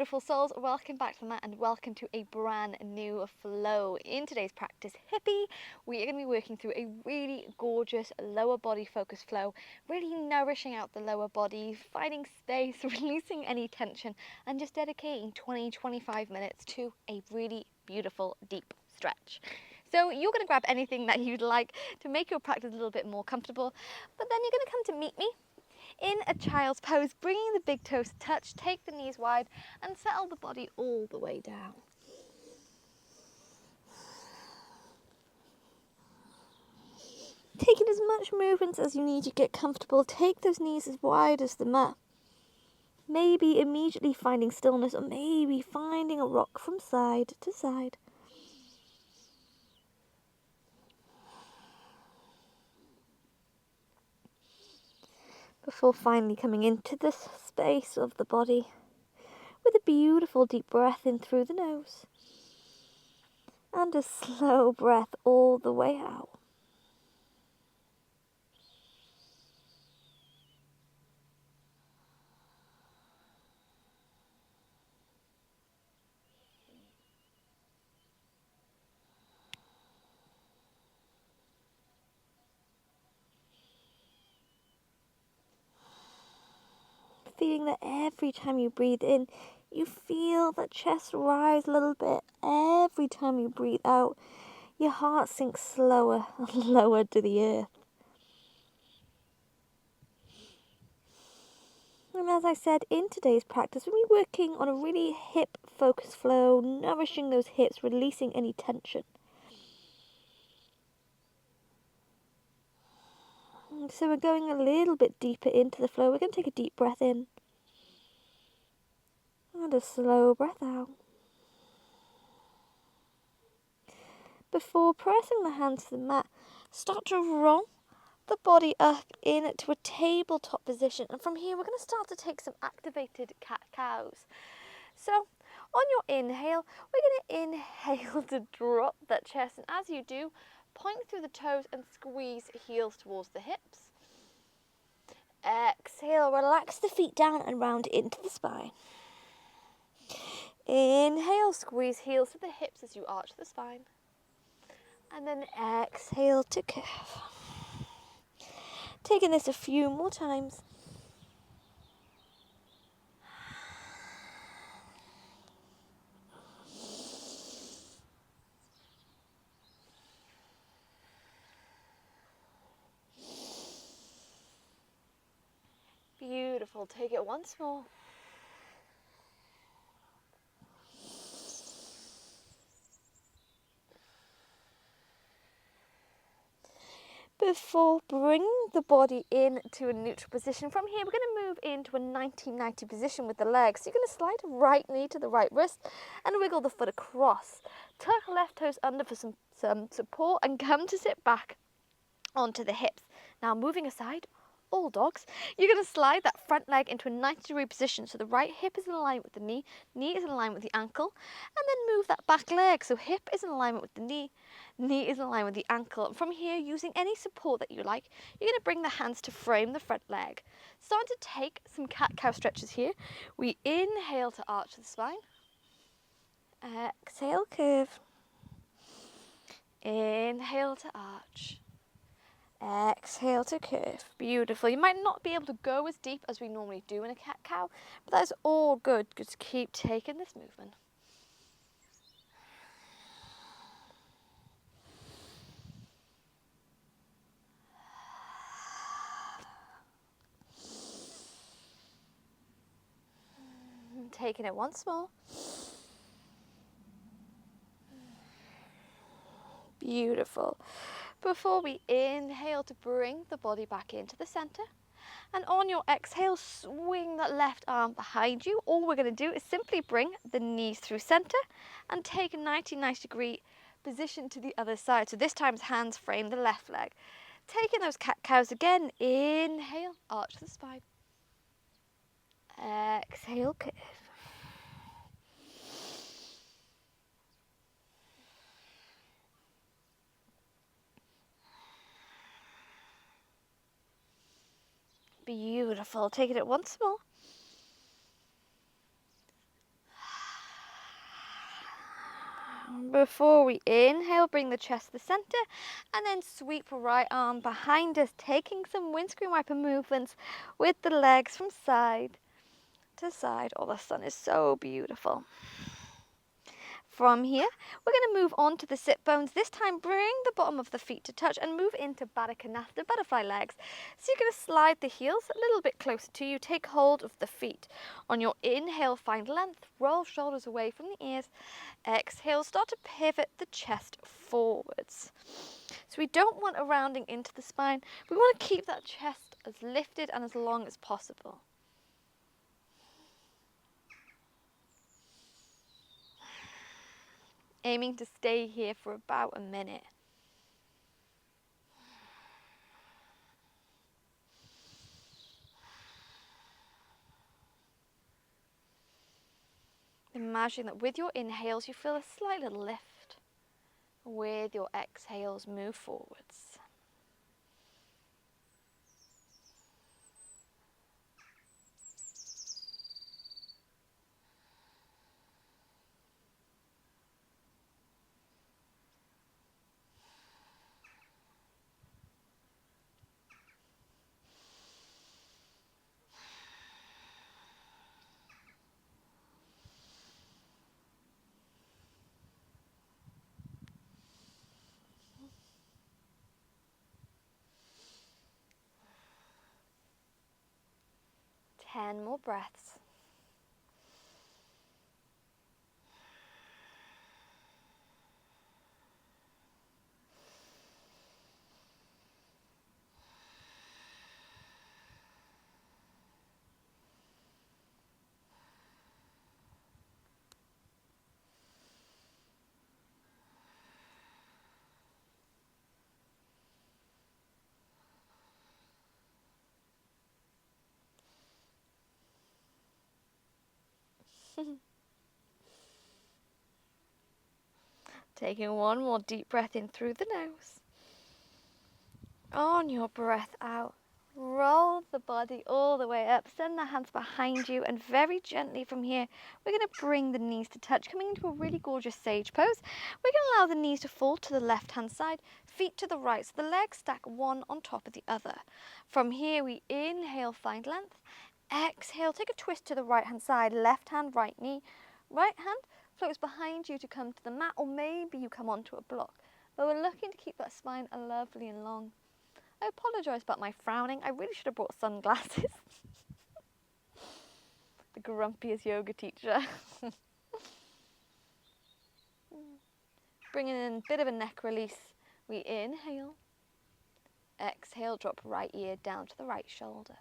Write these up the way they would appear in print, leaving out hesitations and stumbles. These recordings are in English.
beautiful souls, welcome back to the mat and welcome to a brand new flow. In today's practice, hippie, we are going to be working through a really gorgeous lower body focused flow, really nourishing out the lower body, finding space, releasing any tension, and just dedicating 20-25 minutes to a really beautiful deep stretch. So you're going to grab anything that you'd like to make your practice a little bit more comfortable, but then you're going to come to meet me in a child's pose, bringing the big toes to touch, take the knees wide and settle the body all the way down. Taking as much movement as you need to get comfortable, take those knees as wide as the mat. Maybe immediately finding stillness, or maybe finding a rock from side to side. Before finally coming into the space of the body with a beautiful deep breath in through the nose and a slow breath all the way out. Feeling that every time you breathe in, you feel that chest rise a little bit. Every time you breathe out, your heart sinks slower and lower to the earth. And as I said, in today's practice, we'll be working on a really hip-focused flow, nourishing those hips, releasing any tension. And so we're going a little bit deeper into the flow. We're going to take a deep breath in and a slow breath out. Before pressing the hands to the mat, start to roll the body up into a tabletop position, and from here we're going to start to take some activated cat-cows. So on your inhale, we're going to inhale to drop that chest, and as you do, point through the toes and squeeze heels towards the hips. Exhale, relax the feet down and round into the spine. Inhale, squeeze heels to the hips as you arch the spine. And then exhale to curve. Taking this a few more times. Beautiful. Take it once more. Before bringing the body into a neutral position, from here we're going to move into a 90-90 position with the legs. So you're going to slide the right knee to the right wrist and wiggle the foot across. Tuck left toes under for some support and come to sit back onto the hips. Now moving aside, all dogs, you're going to slide that front leg into a 90-degree position so the right hip is in alignment with the knee is in alignment with the ankle, and then move that back leg so hip is in alignment with the knee is in alignment with the ankle. And from here, using any support that you like, you're going to bring the hands to frame the front leg. Start to take some cat-cow stretches here. We inhale to arch the spine, exhale, curve, inhale to arch. Exhale to curve. Beautiful. You might not be able to go as deep as we normally do in a cat-cow, but that's all good. Just keep taking this movement. Taking it once more. Beautiful. Before we inhale to bring the body back into the center, and on your exhale, swing that left arm behind you. All we're going to do is simply bring the knees through center and take a 90-degree position to the other side. So this time hands frame the left leg. Taking those cat-cows again, inhale, arch the spine. Exhale, curve. Beautiful. Taking it once more. Before we inhale, bring the chest to the center and then sweep right arm behind us, taking some windscreen wiper movements with the legs from side to side. Oh, the sun is so beautiful. From here, we're going to move on to the sit bones. This time, bring the bottom of the feet to touch and move into Baddha Konasana, butterfly legs. So you're going to slide the heels a little bit closer to you. Take hold of the feet. On your inhale, find length. Roll shoulders away from the ears. Exhale, start to pivot the chest forwards. So we don't want a rounding into the spine. We want to keep that chest as lifted and as long as possible. Aiming to stay here for about a minute. Imagine that with your inhales you feel a slight little lift. With your exhales, move forwards. Ten more breaths. Taking one more deep breath in through the nose. On your breath out, roll the body all the way up. Send the hands behind you and very gently from here, we're going to bring the knees to touch, coming into a really gorgeous sage pose. We're going to allow the knees to fall to the left hand side, feet to the right, so the legs stack one on top of the other. From here, we inhale, find length. Exhale, take a twist to the right hand side, left hand, right knee. Right hand floats behind you to come to the mat, or maybe you come onto a block. But we're looking to keep that spine lovely and long. I apologise about my frowning. I really should have brought sunglasses. The grumpiest yoga teacher. Bringing in a bit of a neck release. We inhale. Exhale, drop right ear down to the right shoulder.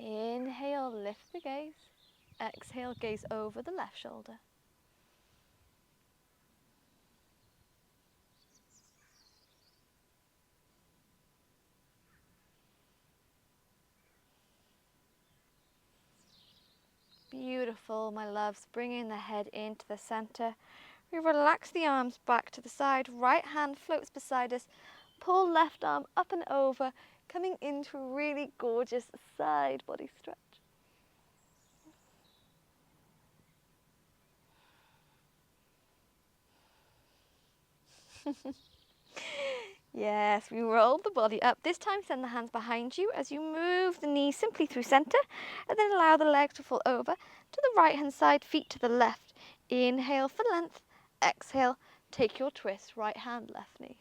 Inhale, lift the gaze. Exhale, gaze over the left shoulder. Beautiful, my loves. Bringing the head into the center. We relax the arms back to the side. Right hand floats beside us. Pull left arm up and over, coming into a really gorgeous side body stretch. Yes, we roll the body up. This time send the hands behind you as you move the knees simply through center, and then allow the legs to fall over to the right hand side, feet to the left. Inhale for length. Exhale, take your twist, right hand, left knee.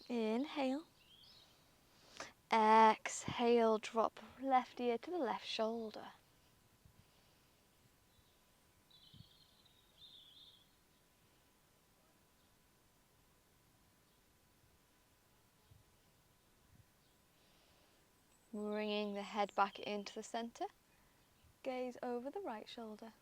Inhale. Exhale, drop left ear to the left shoulder. Bringing the head back into the center. Gaze over the right shoulder.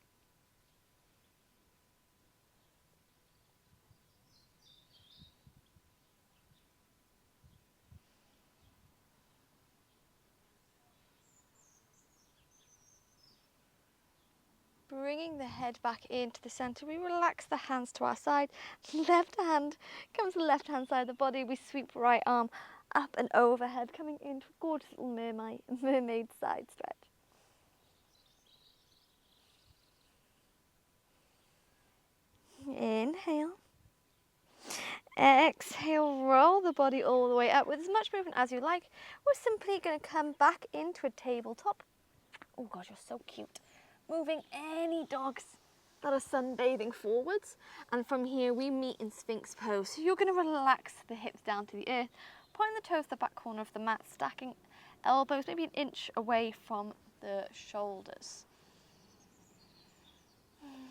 bringing the head back into the center. We relax the hands to our side. Left hand comes to the left hand side of the body. We sweep right arm up and overhead, coming into a gorgeous little mermaid side stretch. Inhale. Exhale, roll the body all the way up with as much movement as you like. We're simply going to come back into a tabletop. Oh gosh, you're so cute. Moving any dogs that are sunbathing forwards. And from here we meet in Sphinx pose. So you're going to relax the hips down to the earth, point the toes to the back corner of the mat, stacking elbows maybe an inch away from the shoulders.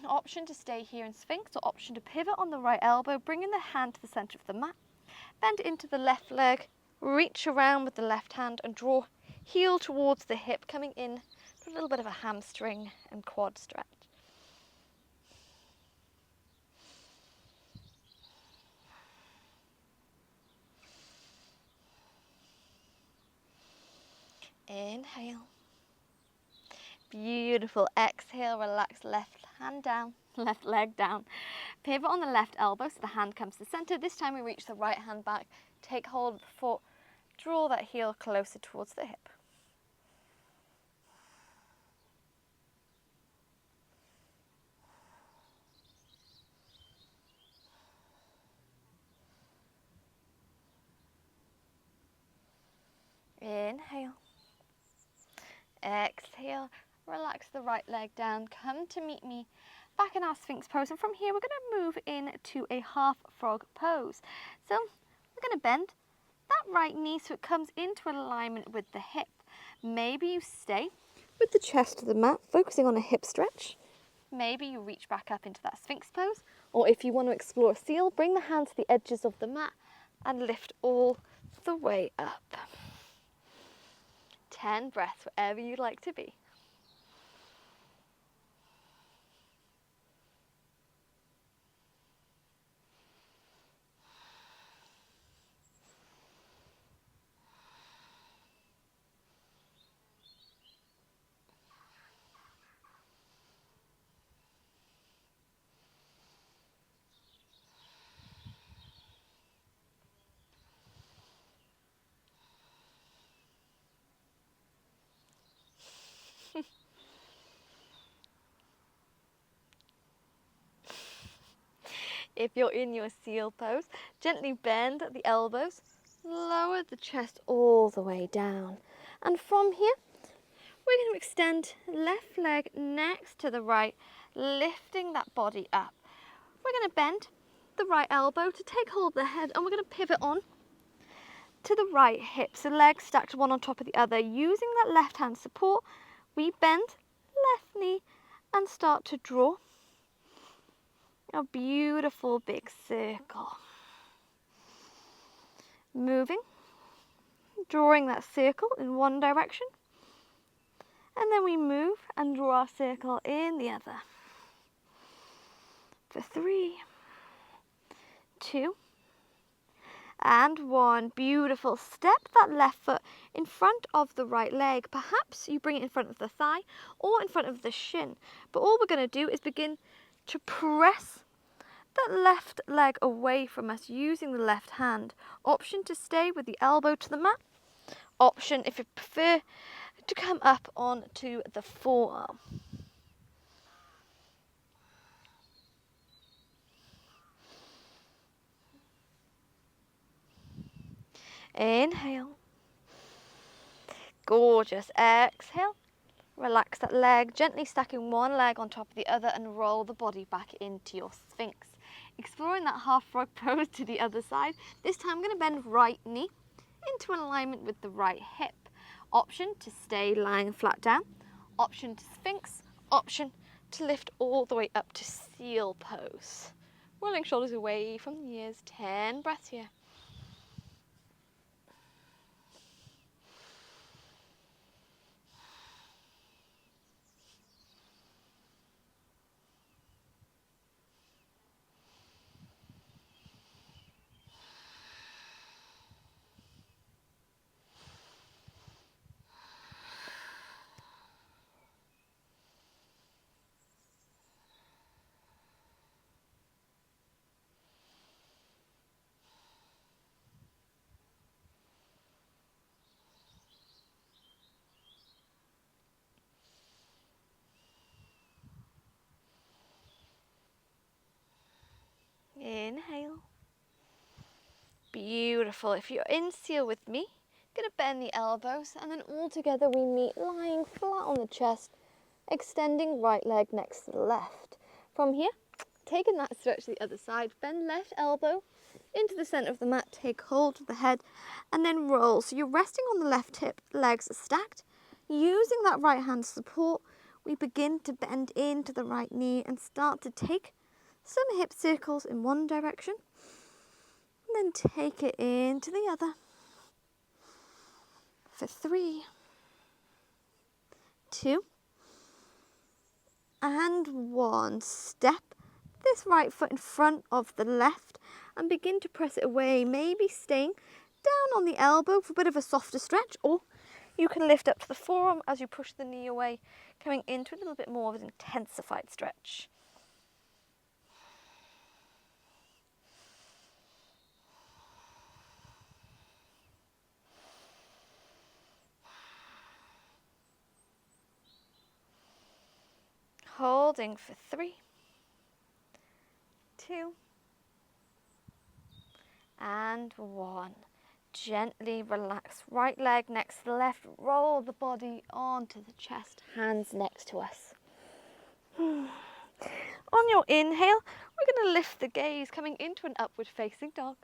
Option to stay here in Sphinx, or option to pivot on the right elbow, bringing the hand to the center of the mat. Bend into the left leg, reach around with the left hand and draw heel towards the hip, coming in to a little bit of a hamstring and quad stretch. Inhale. Beautiful. Exhale, relax left hand down, left leg down. Pivot on the left elbow so the hand comes to the center. This time we reach the right hand back, take hold of the foot, draw that heel closer towards the hip. Inhale. Exhale. Relax the right leg down. Come to meet me back in our Sphinx pose. And from here, we're going to move into a half frog pose. So we're going to bend that right knee so it comes into alignment with the hip. Maybe you stay with the chest to the mat, focusing on a hip stretch. Maybe you reach back up into that Sphinx pose. Or if you want to explore a seal, bring the hands to the edges of the mat and lift all the way up. 10 breaths, wherever you'd like to be. If you're in your seal pose, gently bend the elbows, lower the chest all the way down. And from here, we're going to extend left leg next to the right, lifting that body up. We're going to bend the right elbow to take hold of the head, and we're going to pivot on to the right hip. So legs stacked one on top of the other. Using that left hand support, we bend left knee and start to draw a beautiful big circle. Moving, drawing that circle in one direction, and then we move and draw our circle in the other. For 3, 2, and 1. Beautiful. Step that left foot in front of the right leg. Perhaps you bring it in front of the thigh or in front of the shin. But all we're going to do is begin to press that left leg away from us using the left hand. Option to stay with the elbow to the mat. Option, if you prefer, to come up onto the forearm. Inhale. Gorgeous. Exhale. Relax that leg, gently stacking one leg on top of the other and roll the body back into your Sphinx. Exploring that half frog pose to the other side. This time I'm going to bend right knee into alignment with the right hip. Option to stay lying flat down. Option to Sphinx. Option to lift all the way up to seal pose. Rolling shoulders away from the ears. 10 breaths here. Beautiful. If you're in seal with me, going to bend the elbows, and then all together we meet lying flat on the chest, extending right leg next to the left. From here, taking that stretch to the other side, bend left elbow into the center of the mat, take hold of the head, and then roll. So you're resting on the left hip, legs are stacked. Using that right hand support, we begin to bend into the right knee and start to take some hip circles in one direction, and then take it into the other. For 3, 2, and 1. Step this right foot in front of the left and begin to press it away, maybe staying down on the elbow for a bit of a softer stretch, or you can lift up to the forearm as you push the knee away, coming into a little bit more of an intensified stretch. Holding for 3, 2, and 1. Gently relax. Right leg next to the left. Roll the body onto the chest. Hands next to us. On your inhale, we're going to lift the gaze, coming into an upward facing dog.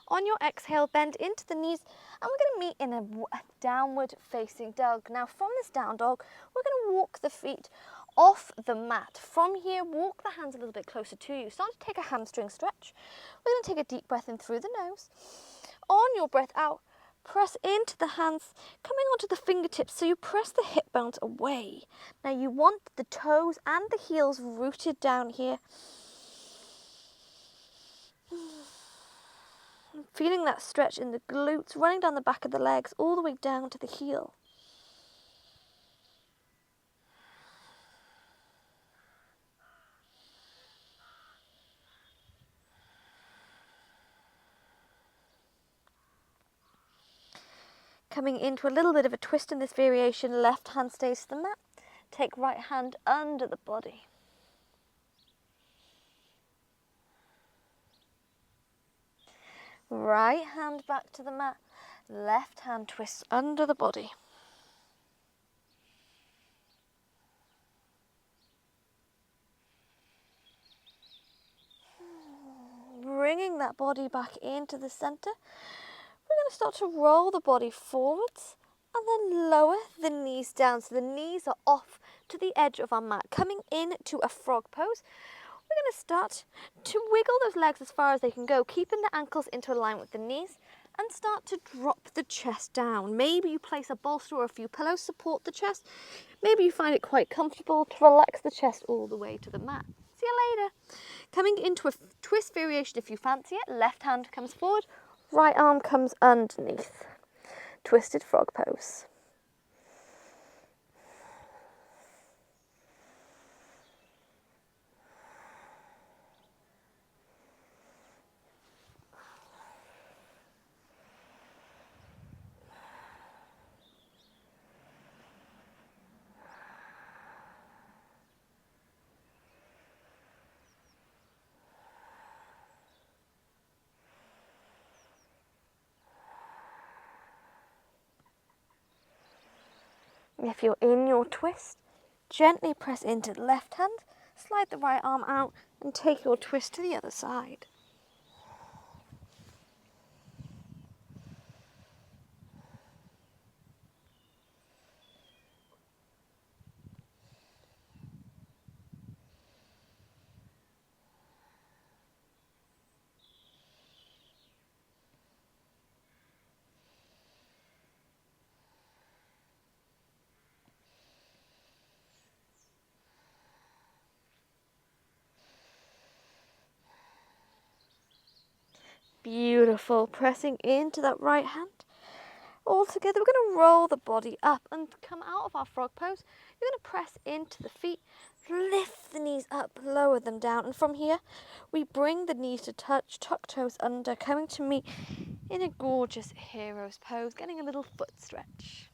On your exhale, bend into the knees, and we're going to meet in a downward facing dog. Now from this down dog, we're going to walk the feet off the mat. From here, walk the hands a little bit closer to you. Start to take a hamstring stretch. We're going to take a deep breath in through the nose. On your breath out, press into the hands, coming onto the fingertips, so you press the hip bones away. Now you want the toes and the heels rooted down here. Feeling that stretch in the glutes, running down the back of the legs, all the way down to the heel. Coming into a little bit of a twist in this variation, left hand stays to the mat. Take right hand under the body. Right hand back to the mat. Left hand twists under the body. Bringing that body back into the center. We're going to start to roll the body forwards and then lower the knees down. So the knees are off to the edge of our mat. Coming into a frog pose, we're going to start to wiggle those legs as far as they can go, keeping the ankles into alignment with the knees, and start to drop the chest down. Maybe you place a bolster or a few pillows, support the chest. Maybe you find it quite comfortable to relax the chest all the way to the mat. See you later. Coming into a twist variation if you fancy it. Left hand comes forward, right arm comes underneath. Twisted frog pose. If you're in your twist, gently press into the left hand, slide the right arm out and take your twist to the other side. Beautiful. Pressing into that right hand. All together, we're going to roll the body up and come out of our frog pose. You're going to press into the feet, lift the knees up, lower them down. And from here, we bring the knees to touch, tuck toes under, coming to meet in a gorgeous hero's pose, getting a little foot stretch.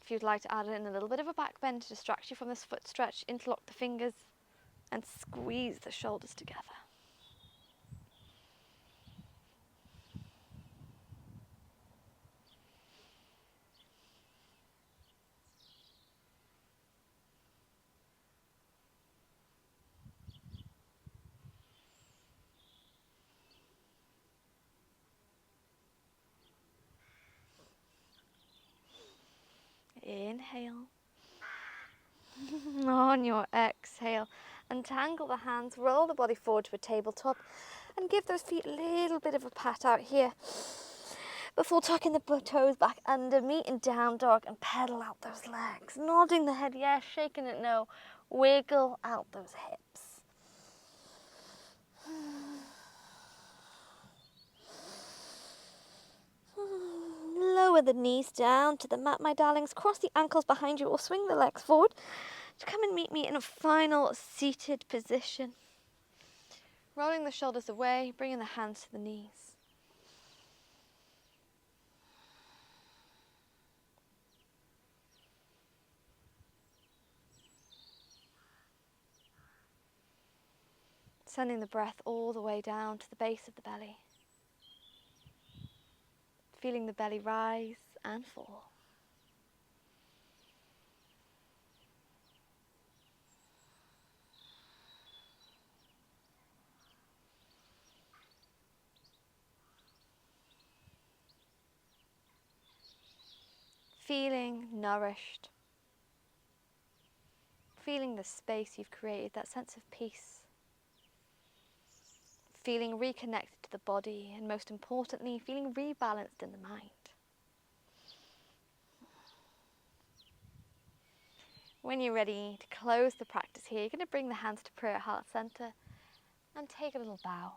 If you'd like to add in a little bit of a back bend to distract you from this foot stretch, interlock the fingers and squeeze the shoulders together. Inhale. On your exhale, untangle the hands, roll the body forward to a tabletop, and give those feet a little bit of a pat out here before tucking the toes back under, meet in down dog, and pedal out those legs. Nodding the head yes, shaking it no. Wiggle out those hips. Lower the knees down to the mat, my darlings. Cross the ankles behind you or swing the legs forward to come and meet me in a final seated position. Rolling the shoulders away, bringing the hands to the knees. Sending the breath all the way down to the base of the belly. Feeling the belly rise and fall. Feeling nourished. Feeling the space you've created, that sense of peace. Feeling reconnected to the body, and most importantly, feeling rebalanced in the mind. When you're ready to close the practice here, you're going to bring the hands to prayer heart center and take a little bow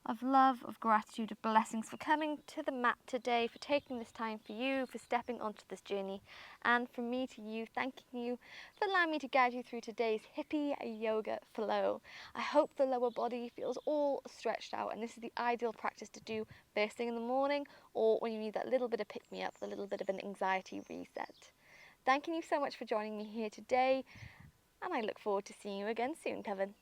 of love, of gratitude, of blessings for coming to the mat today, for taking this time for you, for stepping onto this journey, and from me to you, thanking you for allowing me to guide you through today's hippie yoga flow. I hope the lower body feels all stretched out, and this is the ideal practice to do first thing in the morning or when you need that little bit of pick-me-up, a little bit of an anxiety reset. Thanking you so much for joining me here today, and I look forward to seeing you again soon, Coven.